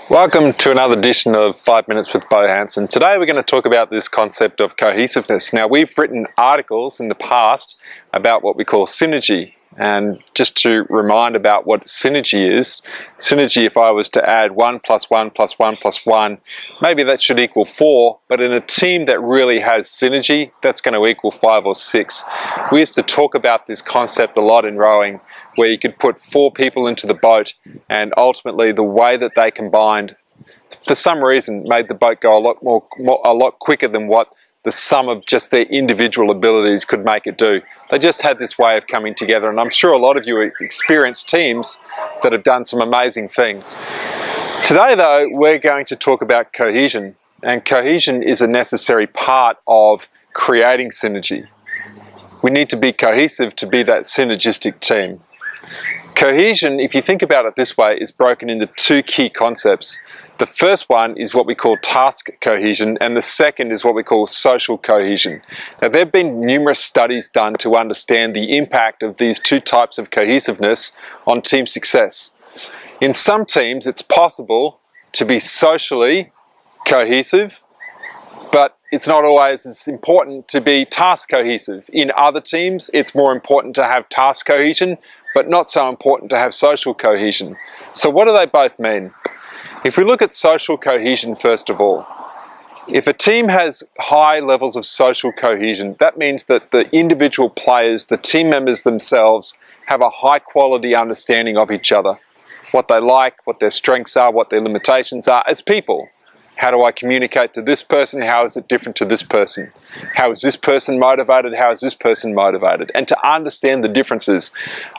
Welcome to another edition of 5 Minutes with Bo Hanson. Today we're going to talk about this concept of cohesiveness. Now, we've written articles in the past about what we call synergy. And just to remind about what synergy is, synergy, if I was to add 1 plus 1 plus 1 plus 1, maybe that should equal 4, but in a team that really has synergy, that's going to equal 5 or 6. We used to talk about this concept a lot in rowing, where you could put 4 people into the boat, and ultimately the way that they combined, for some reason, made the boat go a lot quicker than what the sum of just their individual abilities could make it do. They just had this way of coming together, and I'm sure a lot of you experienced teams that have done some amazing things. Today though, we're going to talk about cohesion, and cohesion is a necessary part of creating synergy. We need to be cohesive to be that synergistic team. Cohesion, if you think about it this way, is broken into 2 key concepts. The first one is what we call task cohesion, and the second is what we call social cohesion. Now, there have been numerous studies done to understand the impact of these 2 types of cohesiveness on team success. In some teams, it's possible to be socially cohesive, but it's not always as important to be task cohesive. In other teams, it's more important to have task cohesion, but not so important to have social cohesion. So what do they both mean? If we look at social cohesion first of all, if a team has high levels of social cohesion, that means that the individual players, the team members themselves, have a high quality understanding of each other. What they like, what their strengths are, what their limitations are as people. How do I communicate to this person? How is it different to this person? How is this person motivated? How is this person motivated? And to understand the differences.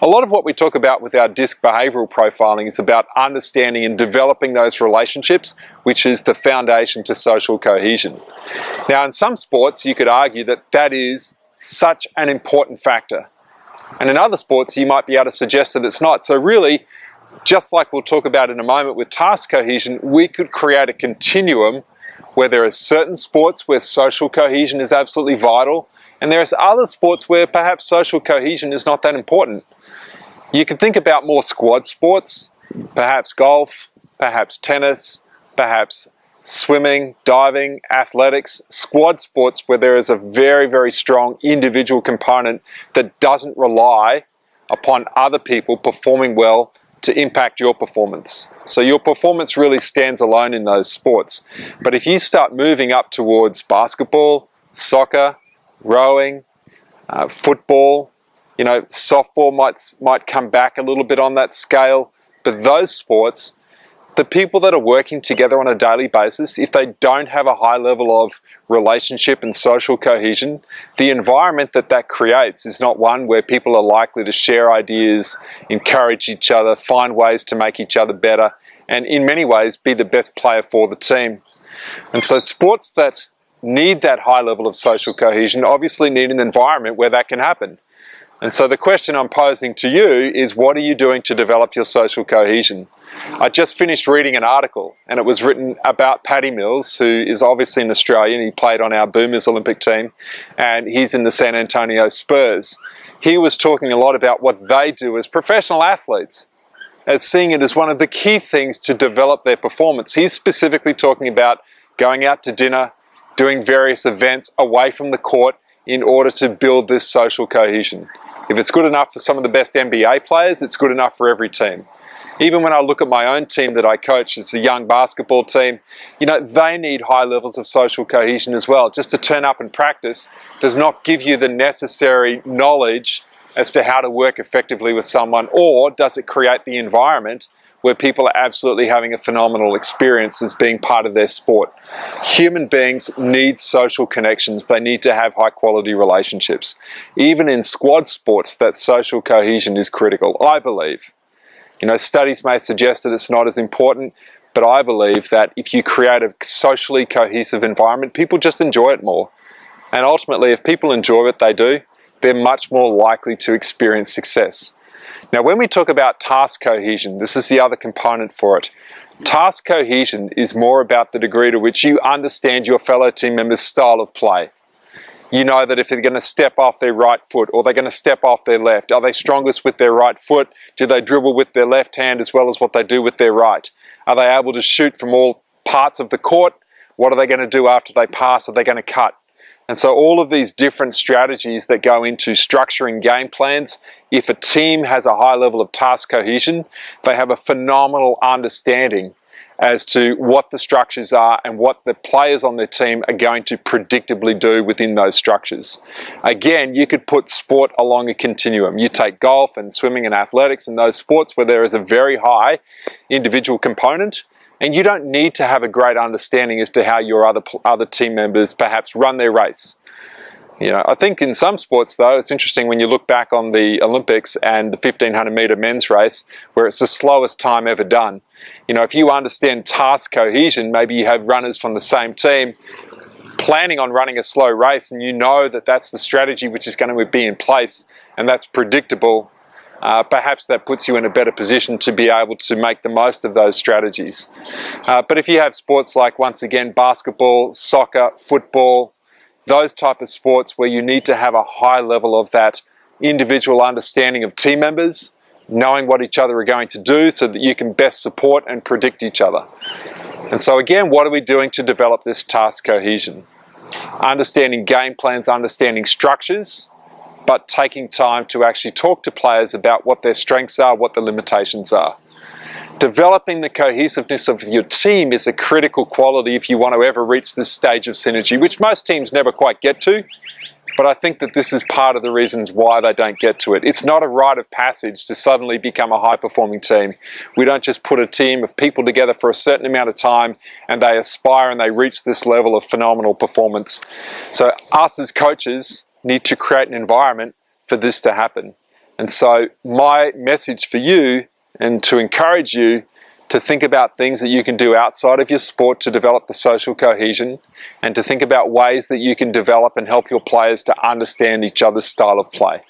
A lot of what we talk about with our DISC behavioural profiling is about understanding and developing those relationships, which is the foundation to social cohesion. Now, in some sports, you could argue that that is such an important factor. And in other sports, you might be able to suggest that it's not. So really, just like we'll talk about in a moment with task cohesion, we could create a continuum where there are certain sports where social cohesion is absolutely vital, and there are other sports where perhaps social cohesion is not that important. You can think about more squad sports, perhaps golf, perhaps tennis, perhaps swimming, diving, athletics, squad sports where there is a very, very strong individual component that doesn't rely upon other people performing well to impact your performance. So your performance really stands alone in those sports. But if you start moving up towards basketball, soccer, rowing, football, softball might come back a little bit on that scale. But those sports, the people that are working together on a daily basis, if they don't have a high level of relationship and social cohesion, the environment that creates is not one where people are likely to share ideas, encourage each other, find ways to make each other better, and in many ways be the best player for the team. And so sports that need that high level of social cohesion obviously need an environment where that can happen. And so the question I'm posing to you is, what are you doing to develop your social cohesion? I just finished reading an article, and it was written about Paddy Mills, who is obviously an Australian. He played on our Boomers Olympic team, and he's in the San Antonio Spurs. He was talking a lot about what they do as professional athletes, as seeing it as one of the key things to develop their performance. He's specifically talking about going out to dinner, doing various events away from the court in order to build this social cohesion. If it's good enough for some of the best NBA players, it's good enough for every team. Even when I look at my own team that I coach, it's a young basketball team, they need high levels of social cohesion as well. Just to turn up and practice does not give you the necessary knowledge as to how to work effectively with someone, or does it create the environment where people are absolutely having a phenomenal experience as being part of their sport. Human beings need social connections. They need to have high quality relationships. Even in squad sports, that social cohesion is critical, I believe. Studies may suggest that it's not as important, but I believe that if you create a socially cohesive environment, people just enjoy it more. And ultimately, if people enjoy what they do, they're much more likely to experience success. Now, when we talk about task cohesion, this is the other component for it. Task cohesion is more about the degree to which you understand your fellow team members' style of play. You know that if they're going to step off their right foot or they're going to step off their left, are they strongest with their right foot? Do they dribble with their left hand as well as what they do with their right? Are they able to shoot from all parts of the court? What are they going to do after they pass? Are they going to cut? And so all of these different strategies that go into structuring game plans, if a team has a high level of task cohesion, they have a phenomenal understanding as to what the structures are and what the players on their team are going to predictably do within those structures. Again, you could put sport along a continuum. You take golf and swimming and athletics and those sports where there is a very high individual component, and you don't need to have a great understanding as to how your other team members perhaps run their race. You know, I think in some sports, though, it's interesting when you look back on the Olympics and the 1500 meter men's race, where it's the slowest time ever done. You know, if you understand task cohesion, maybe you have runners from the same team planning on running a slow race, and you know that that's the strategy which is going to be in place, and that's predictable. Perhaps that puts you in a better position to be able to make the most of those strategies. But if you have sports like, once again, basketball, soccer, football, those type of sports where you need to have a high level of that individual understanding of team members, knowing what each other are going to do so that you can best support and predict each other. And so again, what are we doing to develop this task cohesion? Understanding game plans, understanding structures, but taking time to actually talk to players about what their strengths are, what the limitations are. Developing the cohesiveness of your team is a critical quality if you want to ever reach this stage of synergy, which most teams never quite get to, but I think that this is part of the reasons why they don't get to it. It's not a rite of passage to suddenly become a high-performing team. We don't just put a team of people together for a certain amount of time and they aspire and they reach this level of phenomenal performance. So us as coaches need to create an environment for this to happen. And so my message for you, and to encourage you to think about things that you can do outside of your sport to develop the social cohesion, and to think about ways that you can develop and help your players to understand each other's style of play.